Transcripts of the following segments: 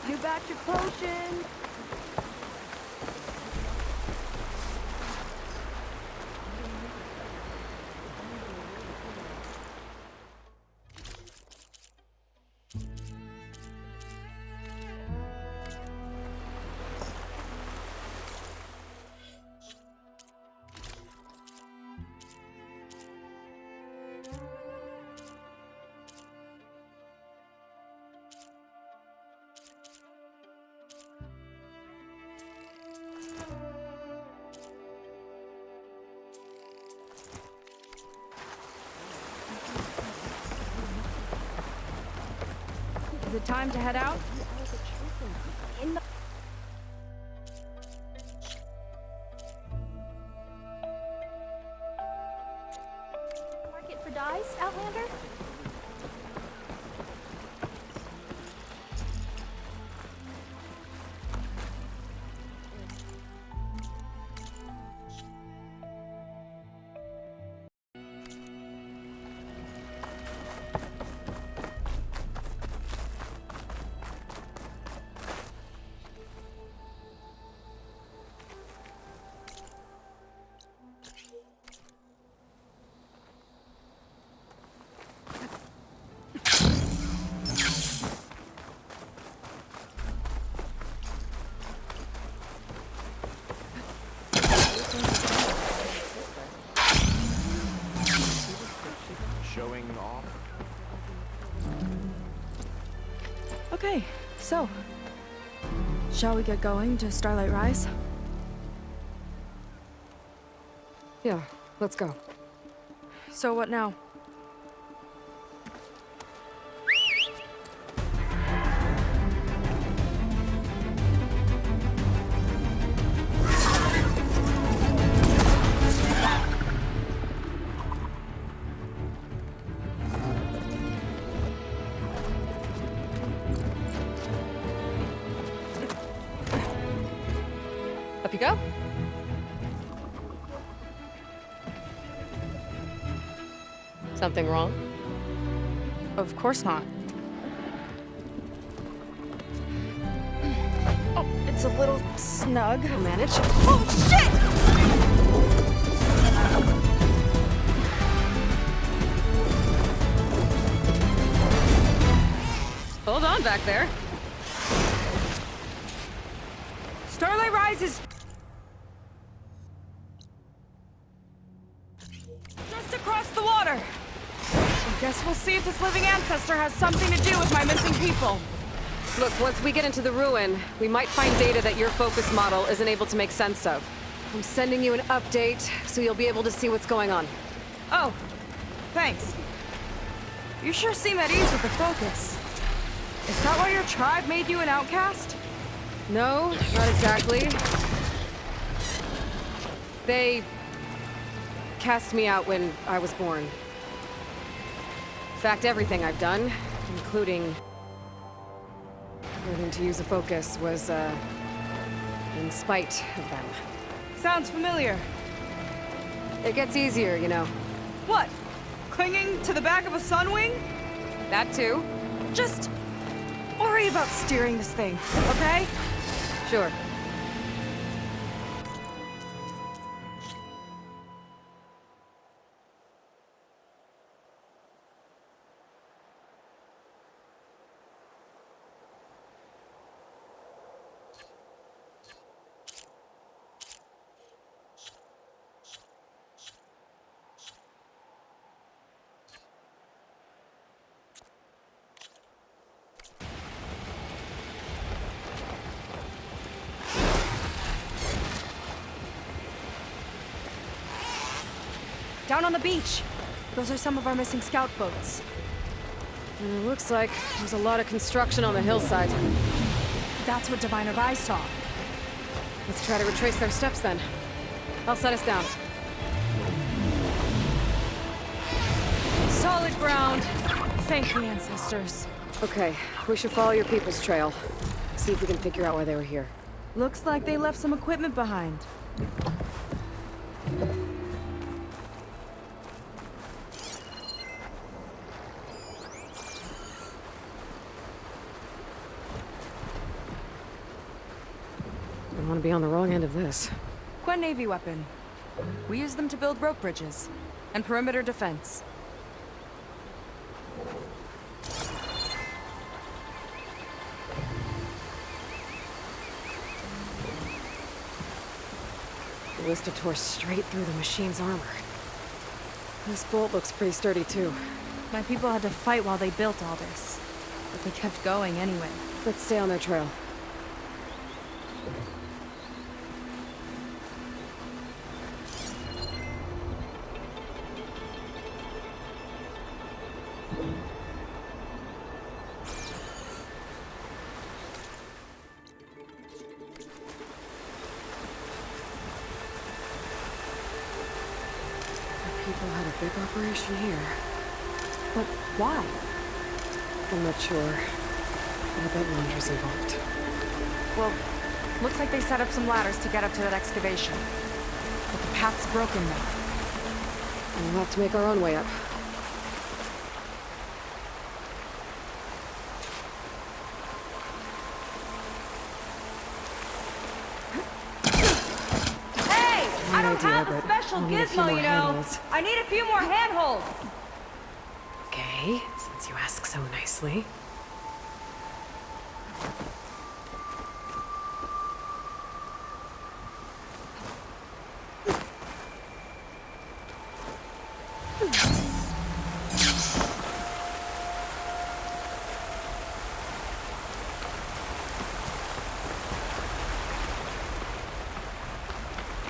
New batch of potions. Is it time to head out? In the market for dyes, Outlander? Showing off. Okay, so shall we get going to Starlight Rise? Yeah, let's go. So what now? Up you go. Something wrong? Of course not. Oh, it's a little snug. I'll manage. Oh, shit! Hold on back there. Starlight Rise is just across the water. I guess we'll see if this living ancestor has something to do with my missing people. Look, once we get into the ruin, we might find data that your focus model isn't able to make sense of. I'm sending you an update, so you'll be able to see what's going on. Oh, thanks. You sure seem at ease with the focus. Is that why your tribe made you an outcast? No, not exactly. They cast me out when I was born. In fact, everything I've done, including learning to use a focus, was, in spite of them. Sounds familiar. It gets easier, you know. What? Clinging to the back of a sunwing? That too. Just worry about steering this thing, okay? Sure. Down on the beach. Those are some of our missing scout boats. It looks like there's a lot of construction on the hillside. That's what Diviner Rise saw. Let's try to retrace their steps then. I'll set us down. Solid ground. Thank the ancestors. Okay, we should follow your people's trail. See if we can figure out why they were here. Looks like they left some equipment behind. Don't want to be on the wrong end of this. Quen Navy weapon. We use them to build rope bridges and perimeter defense. The ballista tore straight through the machine's armor. This bolt looks pretty sturdy, too. My people had to fight while they built all this, but they kept going anyway. Let's stay on their trail. People had a big operation here. But why? I'm not sure. I bet Launder's involved. Well, looks like they set up some ladders to get up to that excavation. But the path's broken now. We'll have to make our own way up. Hey! I don't have a but special we'll need a few gizmo, more you know. handholds. I need a few more handholds. Okay, since you ask so nicely.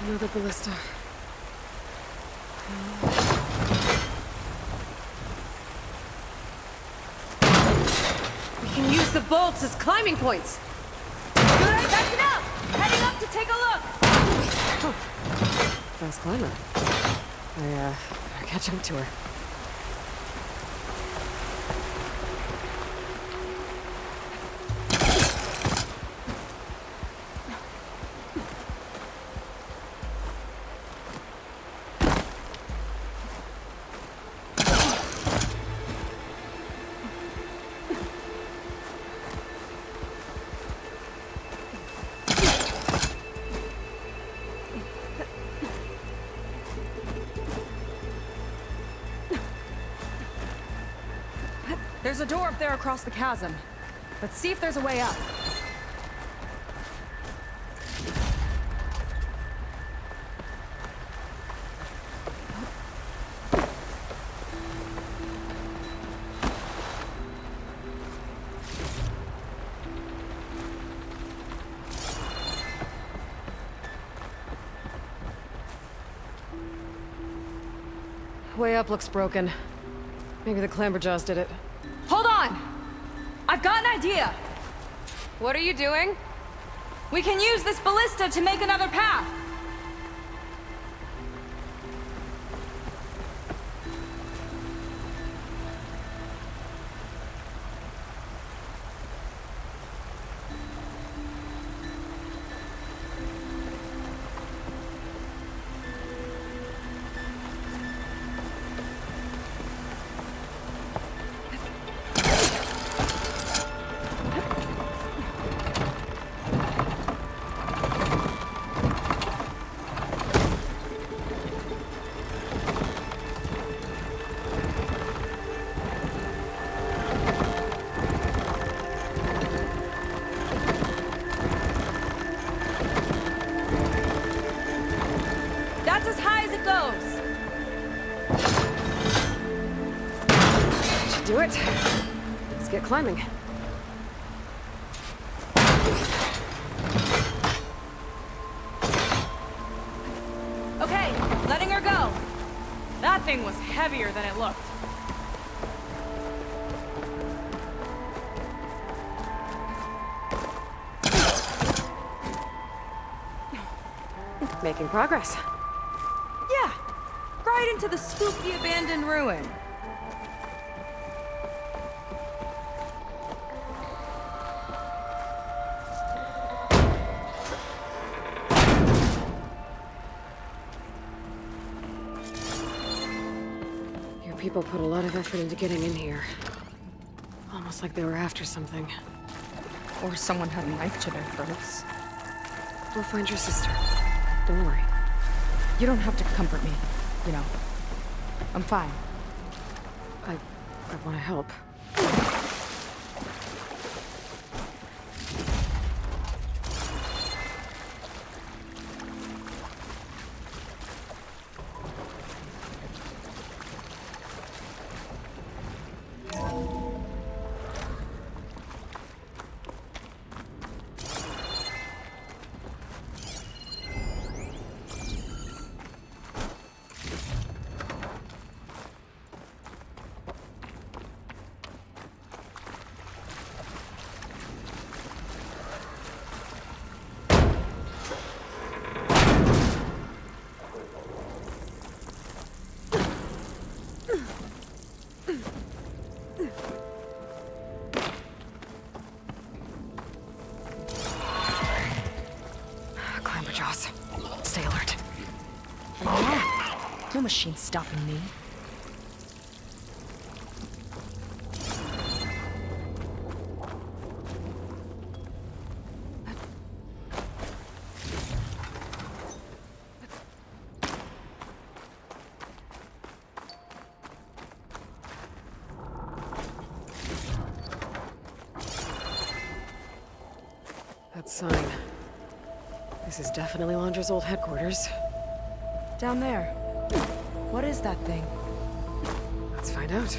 Another ballista. We can use the bolts as climbing points. Good, that's enough. Heading up to take a look. Huh. Fast climber. I better catch up to her. There's a door up there across the chasm. Let's see if there's a way up. Way up looks broken. Maybe the clamberjaws did it. Hold on! I've got an idea! What are you doing? We can use this ballista to make another path! That's as high as it goes! Should do it. Let's get climbing. Okay, letting her go. That thing was heavier than it looked. Making progress. Yeah, right into the spooky abandoned ruin. Your people put a lot of effort into getting in here. Almost like they were after something. Or someone had a knife to their throats. We'll find your sister. Don't worry. You don't have to comfort me, you know. I'm fine. I want to help. Stay alert. No machine stopping me. That sign. This is definitely Londra's old headquarters. Down there. What is that thing? Let's find out.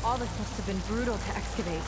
All this must have been brutal to excavate.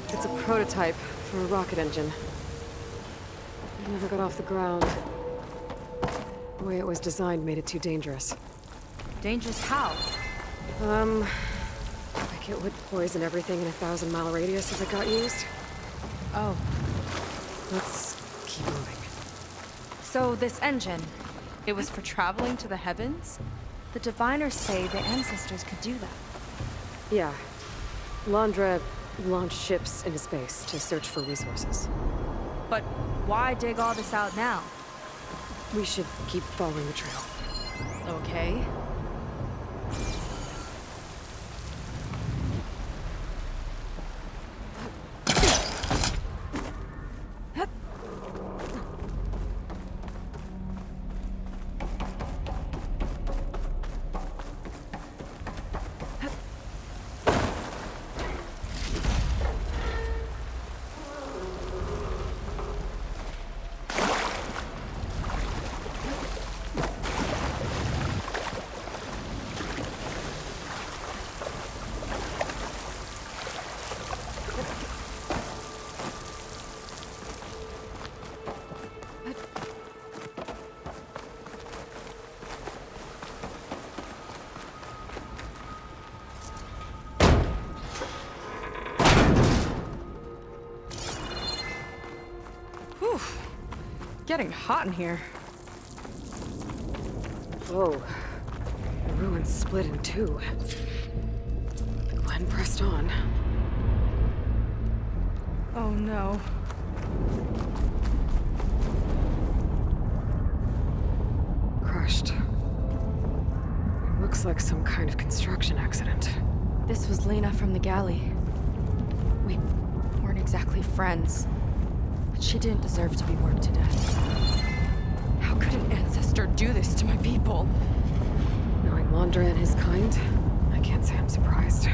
It's a prototype for a rocket engine. It never got off the ground. The way it was designed made it too dangerous. Dangerous how? Like it would poison everything in a 1,000-mile radius if it got used. Oh. Let's keep moving. So this engine, it was for traveling to the heavens? The diviners say the ancestors could do that. Yeah. Londra launched ships into space to search for resources. But why dig all this out now? We should keep following the trail. Okay. Whew. Getting hot in here. Whoa. The ruins split in two. The Glen pressed on. Oh no. Crushed. It looks like some kind of construction accident. This was Lena from the galley. We weren't exactly friends, but she didn't deserve to be worked to death. How could an ancestor do this to my people? Knowing Londra and his kind, I can't say I'm surprised.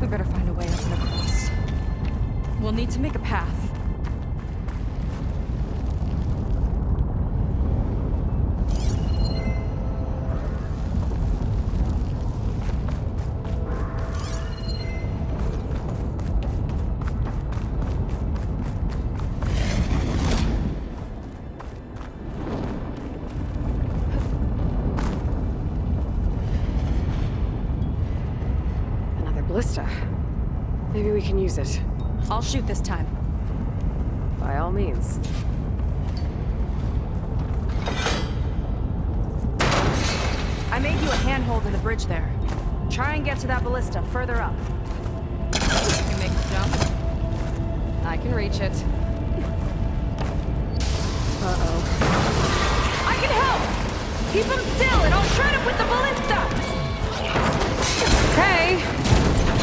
We better find a way up and across. We'll need to make a path. Maybe we can use it. I'll shoot this time. By all means. I made you a handhold in the bridge there. Try and get to that ballista further up. You can make the jump. I can reach it. Uh-oh. I can help! Keep him still and I'll shred him with the ballista! Okay.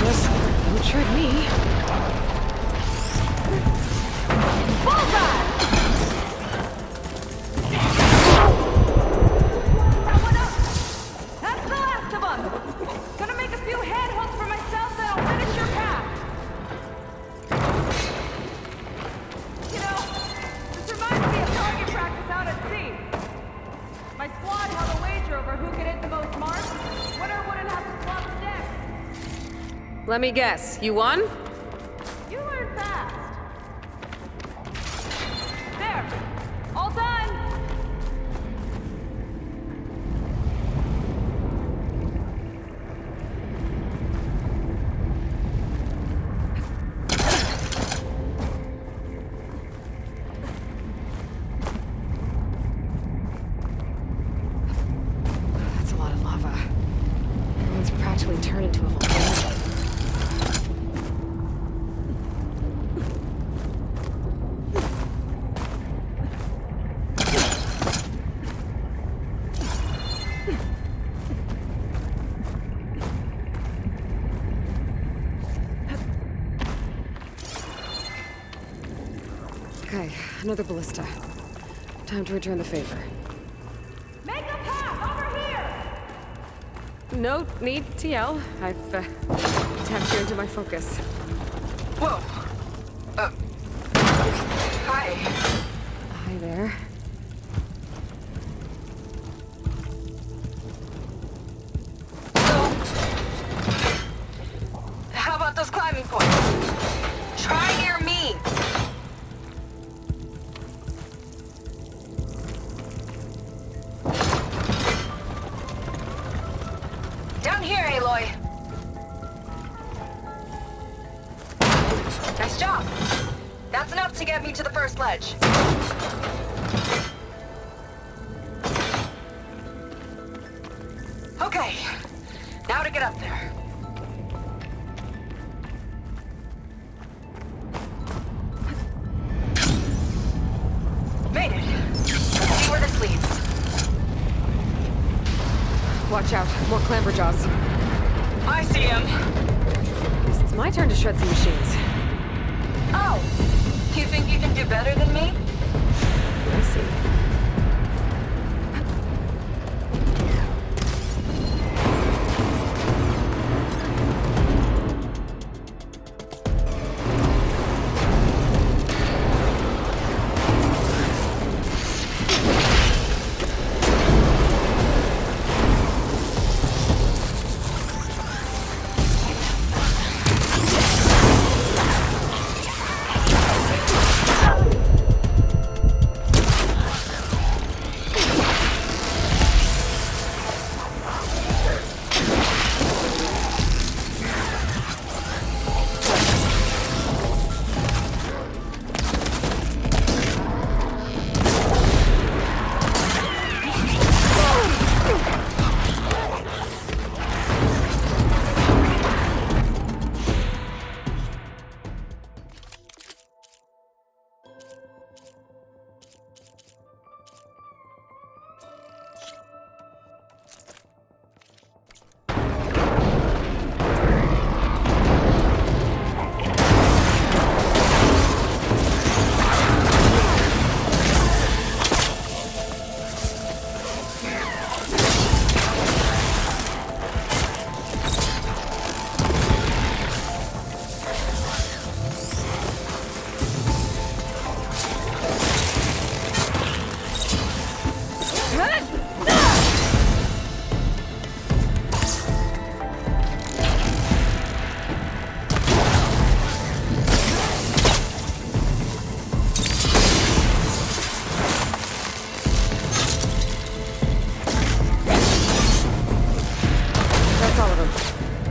Just don't shred me. Bullseye! That one up! That's the last of us! Gonna make a few handholds for myself, then I'll finish your path! You know, this reminds me of target practice out at sea. My squad held a wager over who could hit the most marks. Winner wouldn't have to swap decks. Let me guess. You won? You learn fast. There. All done. That's a lot of lava. Everyone's practically turned into a volcano. Okay, another ballista. Time to return the favor. Make a path over here. No need to yell. I've tapped you into my focus. Whoa. Hi. Hi there. So, how about those climbing points? Try near me. Down here, Aloy. Nice job. That's enough to get me to the first ledge. Okay, now to get up there. Made it. Let's see where this leads. Watch out, more clamberjaws. I see him. Guess it's my turn to shred some machines. Oh, you think you can do better than me? I see.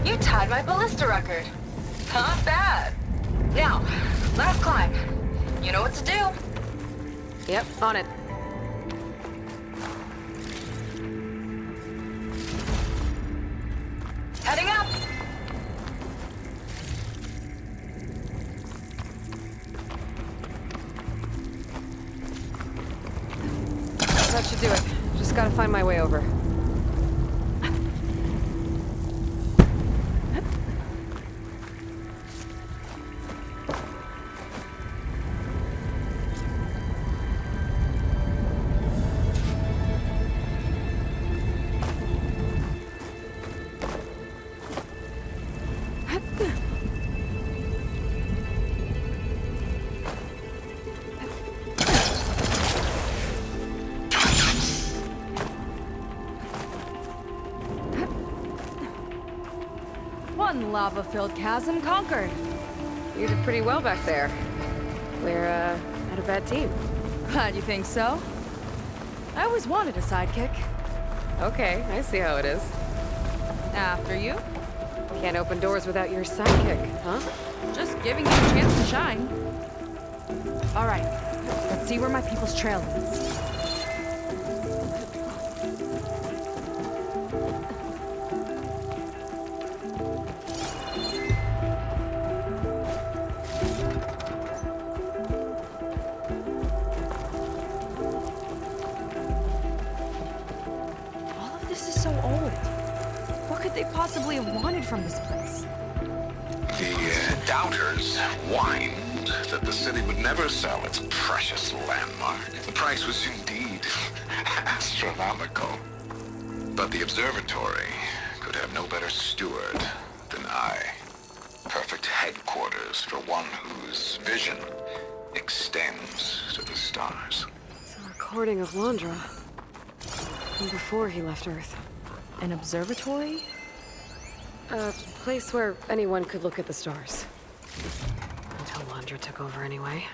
You tied my ballista record. Not bad. Now, last climb. You know what to do. Yep, on it. Heading up. That should do it. Just gotta find my way over. One lava-filled chasm conquered. You did pretty well back there. We're, not a bad team. Glad you think so. I always wanted a sidekick. Okay, I see how it is. After you. Can't open doors without your sidekick, huh? Just giving you a chance to shine. All right, let's see where my people's trail leads. All of this is so old. What could they possibly have wanted from this place? The doubters whined that the city would never sell its precious landmark. The price was indeed astronomical. But the observatory could have no better steward than I. Perfect headquarters for one whose vision extends to the stars. It's a recording of Londra. From before he left Earth. An observatory? A place where anyone could look at the stars. Until Londra took over anyway.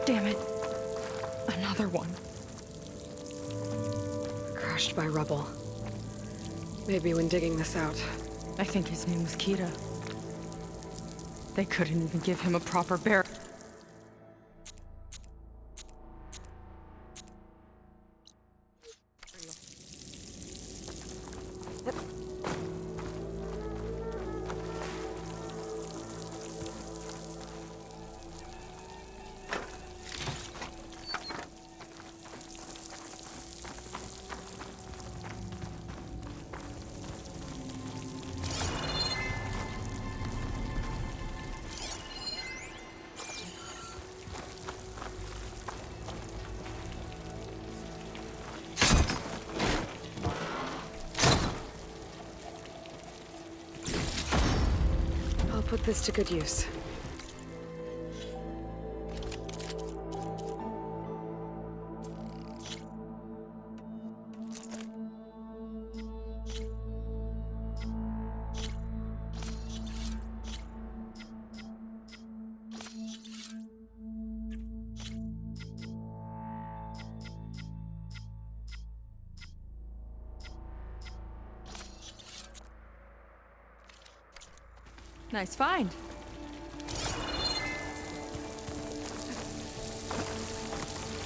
Damn it. Another one. Crushed by rubble. Maybe when digging this out. I think his name was Kira. They couldn't even give him a proper burial. Put this to good use. Nice find.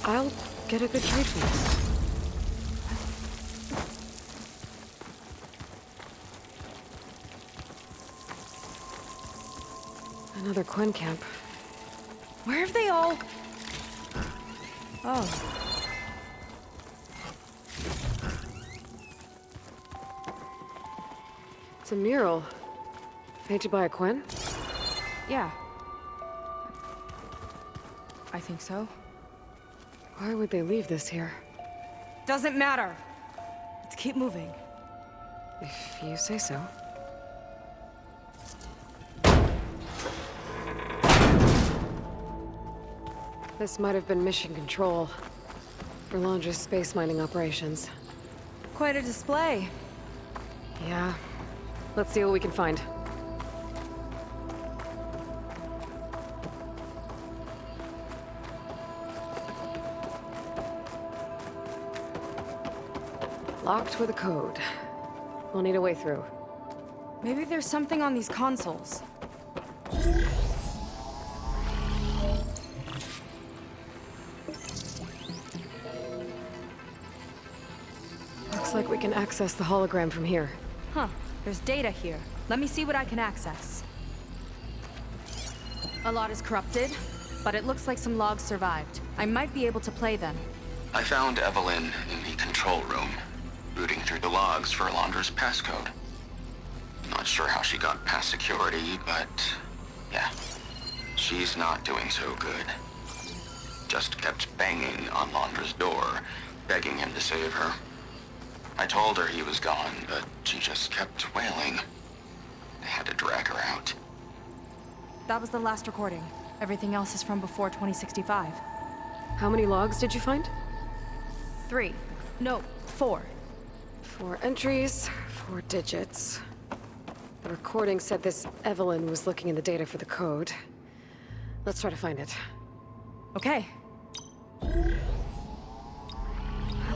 I'll get a good trade for this. Another Quinn camp. Where have they all... Oh. It's a mural. Painted by a Quinn? Yeah. I think so. Why would they leave this here? Doesn't matter. Let's keep moving. If you say so. This might have been mission control for Londra's space mining operations. Quite a display. Yeah. Let's see what we can find. Locked with a code. We'll need a way through. Maybe there's something on these consoles. Looks like we can access the hologram from here. Huh. There's data here. Let me see what I can access. A lot is corrupted, but it looks like some logs survived. I might be able to play them. I found Evelyn in the control room, rooting through the logs for Alondra's passcode. Not sure how she got past security, but yeah, she's not doing so good. Just kept banging on Alondra's door, begging him to save her. I told her he was gone, but she just kept wailing. I had to drag her out. That was the last recording. Everything else is from before 2065. How many logs did you find? 3. No, 4. 4 entries, 4 digits. The recording said this Evelyn was looking in the data for the code. Let's try to find it. Okay. It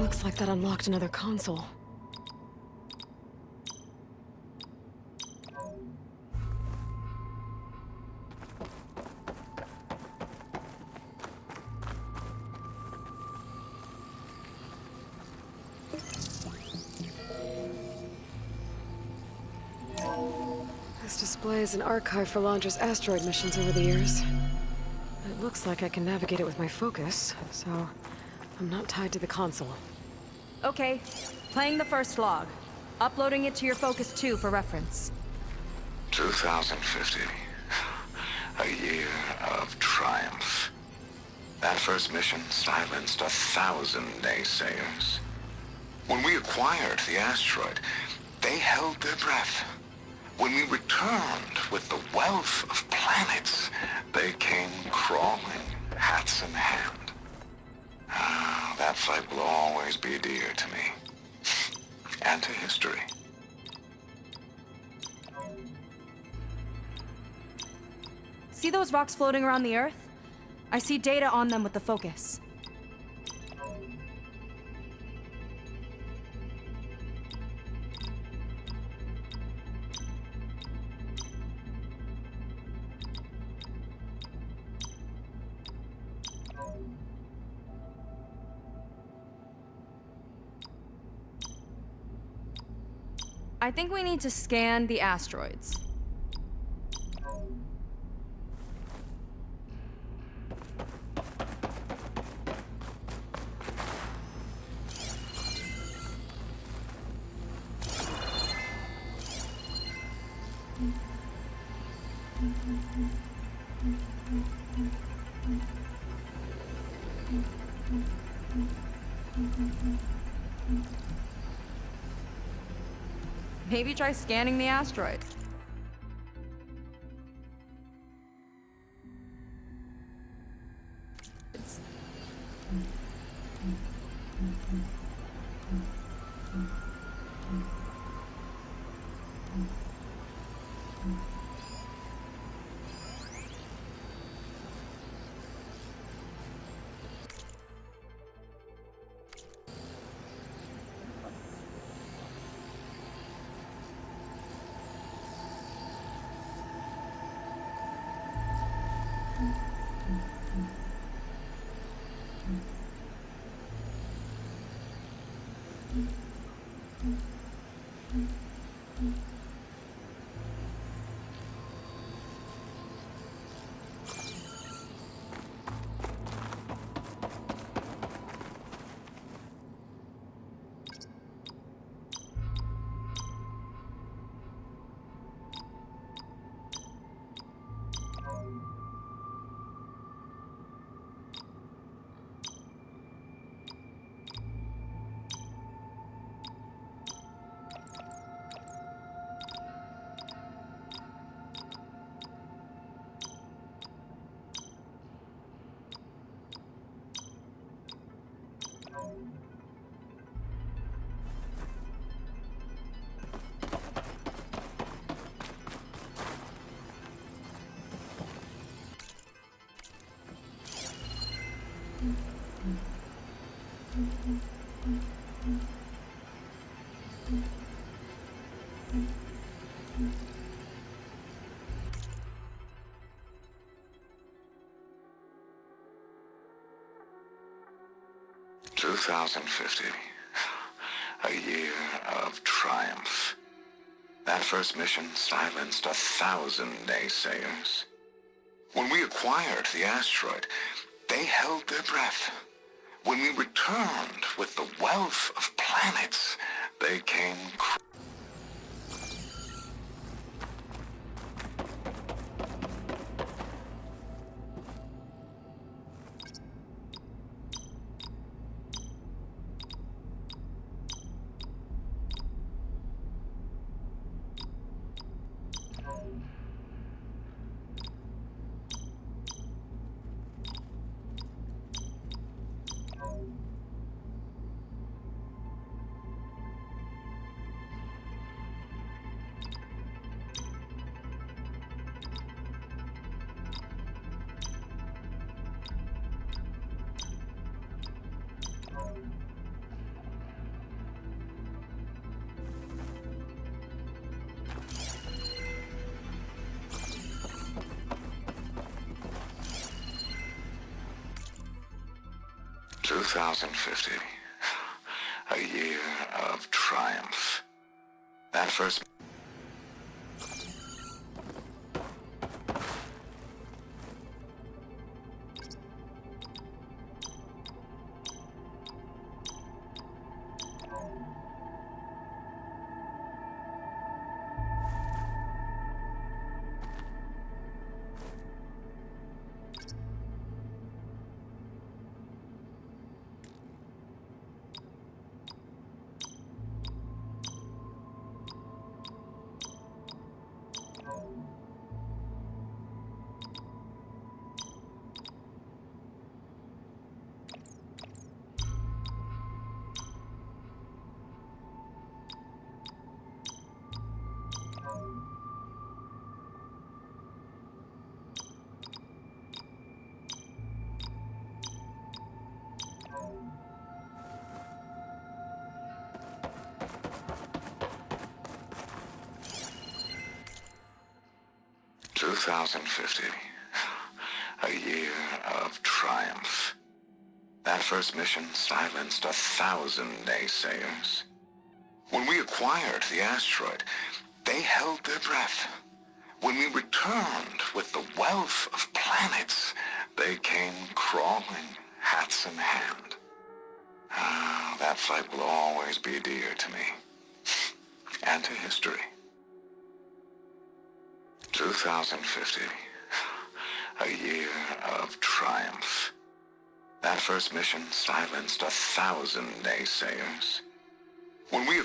looks like that unlocked another console. This displays an archive for Londra's asteroid missions over the years. It looks like I can navigate it with my focus, so I'm not tied to the console. Okay. Playing the first log. Uploading it to your Focus 2 for reference. 2050. A year of triumph. That first mission silenced 1,000 naysayers. When we acquired the asteroid, they held their breath. When we returned with the wealth of planets, they came crawling, hats in hand. Ah, that fight will always be dear to me. And to history. See those rocks floating around the Earth? I see data on them with the focus. I think we need to scan the asteroids. Maybe try scanning the asteroids. 2050, a year of triumph. That first mission silenced 1,000 naysayers. When we acquired the asteroid, they held their breath. When we returned with the wealth of planets, they came 2050, a year of triumph. That first... $2,050, a year of triumph. That first mission silenced 1,000 naysayers. When we acquired the asteroid, they held their breath. When we returned with the wealth of planets, they came crawling, hats in hand. Ah, that fight will always be dear to me, and to history. 2050, a year of triumph. That first mission silenced 1,000 naysayers. When we...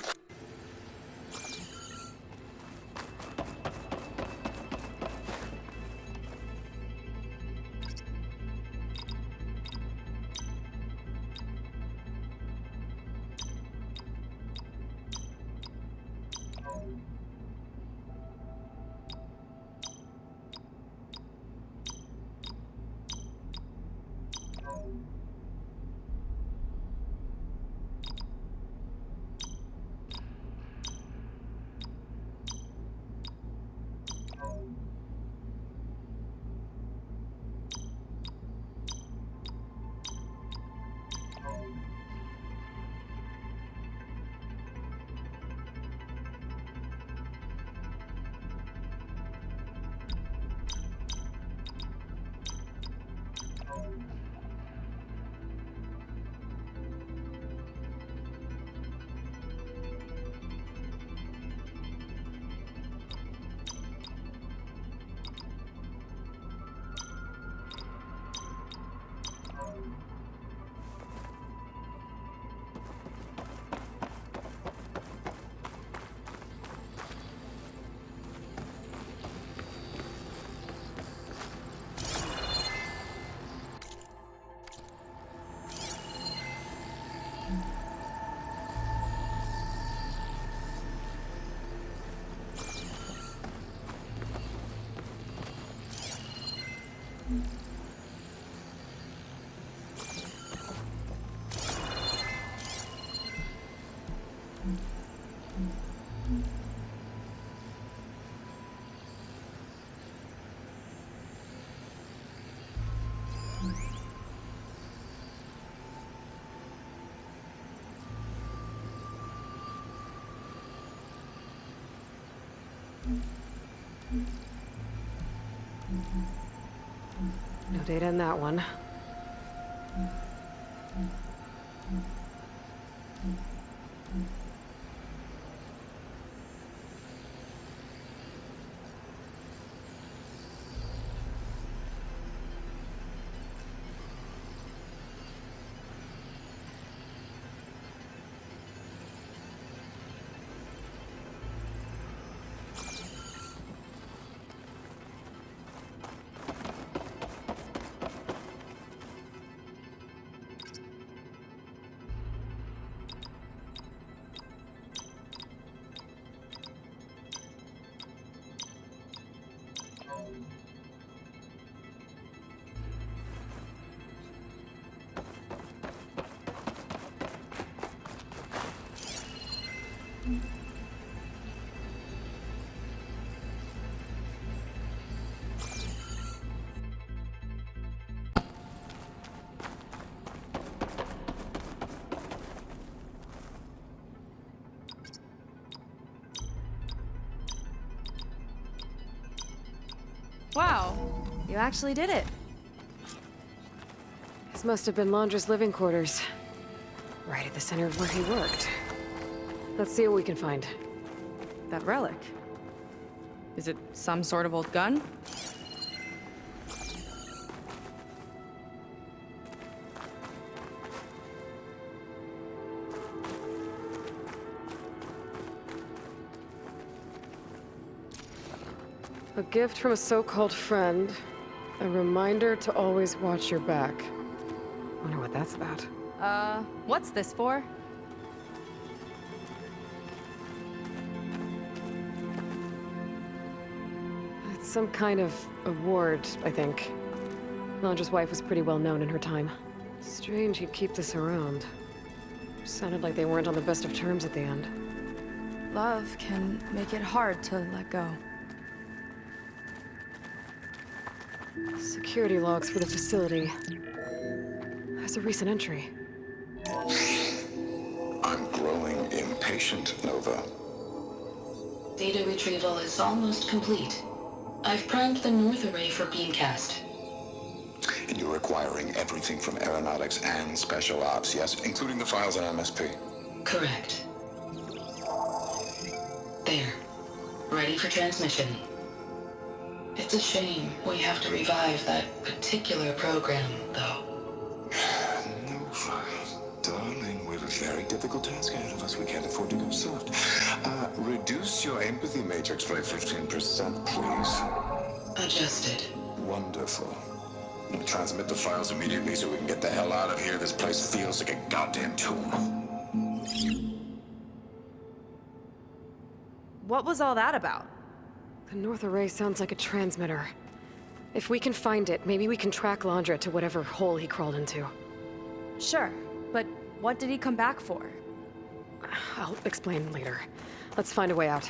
No data in that one. Wow, you actually did it. This must have been Londra's living quarters. Right at the center of where he worked. Let's see what we can find. That relic. Is it some sort of old gun? A gift from a so-called friend. A reminder to always watch your back. Wonder what that's about. What's this for? It's some kind of award, I think. Londra's wife was pretty well known in her time. Strange he'd keep this around. Sounded like they weren't on the best of terms at the end. Love can make it hard to let go. Security logs for the facility. There's a recent entry. I'm growing impatient, Nova. Data retrieval is almost complete. I've primed the north array for beamcast. And you're acquiring everything from aeronautics and special ops, yes? Including the files on MSP. Correct. There. Ready for transmission. It's a shame we have to revive that particular program, though. Nova, darling, we have a very difficult task ahead of us. We can't afford to go soft. Reduce your empathy matrix by 15%, please. Adjusted. Wonderful. Transmit the files immediately so we can get the hell out of here. This place feels like a goddamn tomb. What was all that about? The north array sounds like a transmitter. If we can find it, maybe we can track Londra to whatever hole he crawled into. Sure, but what did he come back for? I'll explain later. Let's find a way out.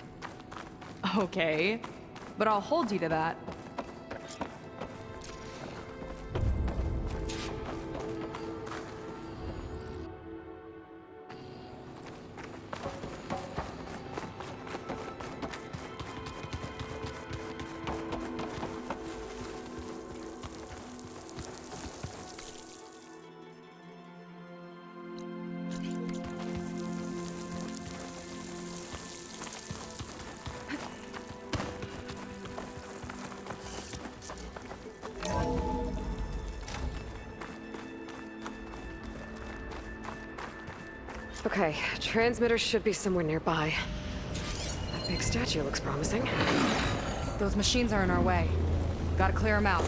Okay, but I'll hold you to that. Okay, transmitter should be somewhere nearby. That big statue looks promising. Those machines are in our way. Gotta clear them out.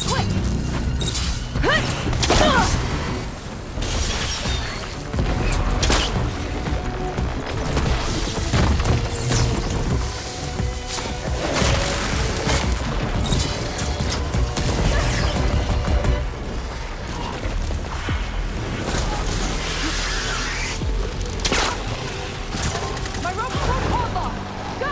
quick! My robot won't hold long! Go!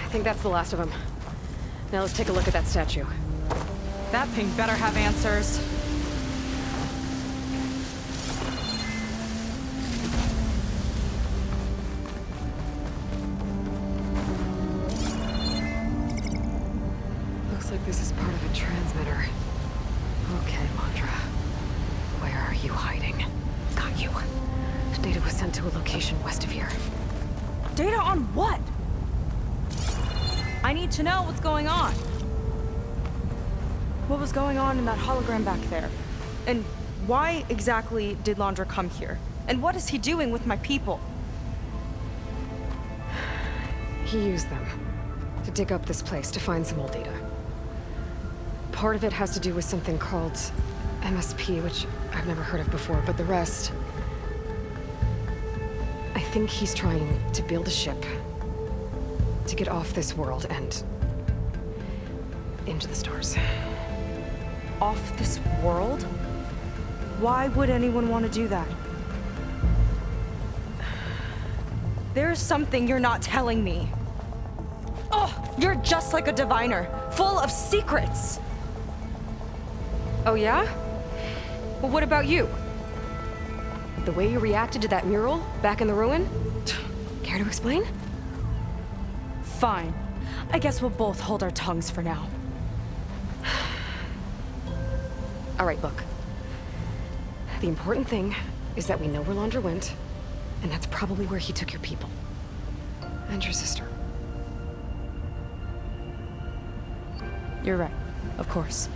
I think that's the last of them. Now let's take a look at that statue. That thing better have answers. Looks like this is part of a transmitter. Okay, Mandra. Where are you hiding? Got you. Data was sent to a location west of here. Data on what? I need to know what's going on. What was going on in that hologram back there? And why exactly did Landra come here? And what is he doing with my people? He used them to dig up this place to find some old data. Part of it has to do with something called MSP, which I've never heard of before, but the rest... I think he's trying to build a ship to get off this world and into the stars. Off this world? Why would anyone want to do that? There's something you're not telling me. Oh, you're just like a diviner, full of secrets. Oh yeah? Well, what about you? The way you reacted to that mural back in the ruin? Care to explain? Fine. I guess we'll both hold our tongues for now. All right, look. The important thing is that we know where Landra went, and that's probably where he took your people. And your sister. You're right. Of course.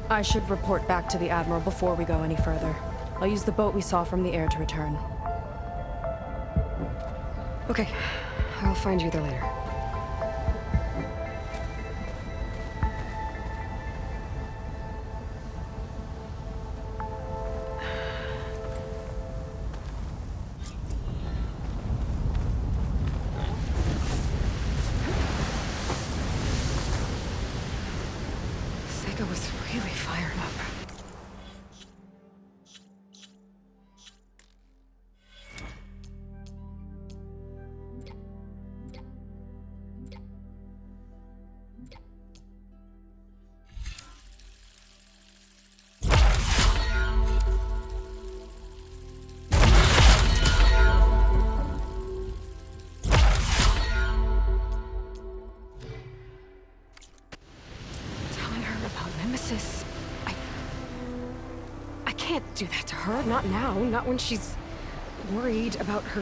I should report back to the Admiral before we go any further. I'll use the boat we saw from the air to return. Okay. I'll find you there later. Saiga was really fired up. I can't do that to her. Not now. Not when she's worried about her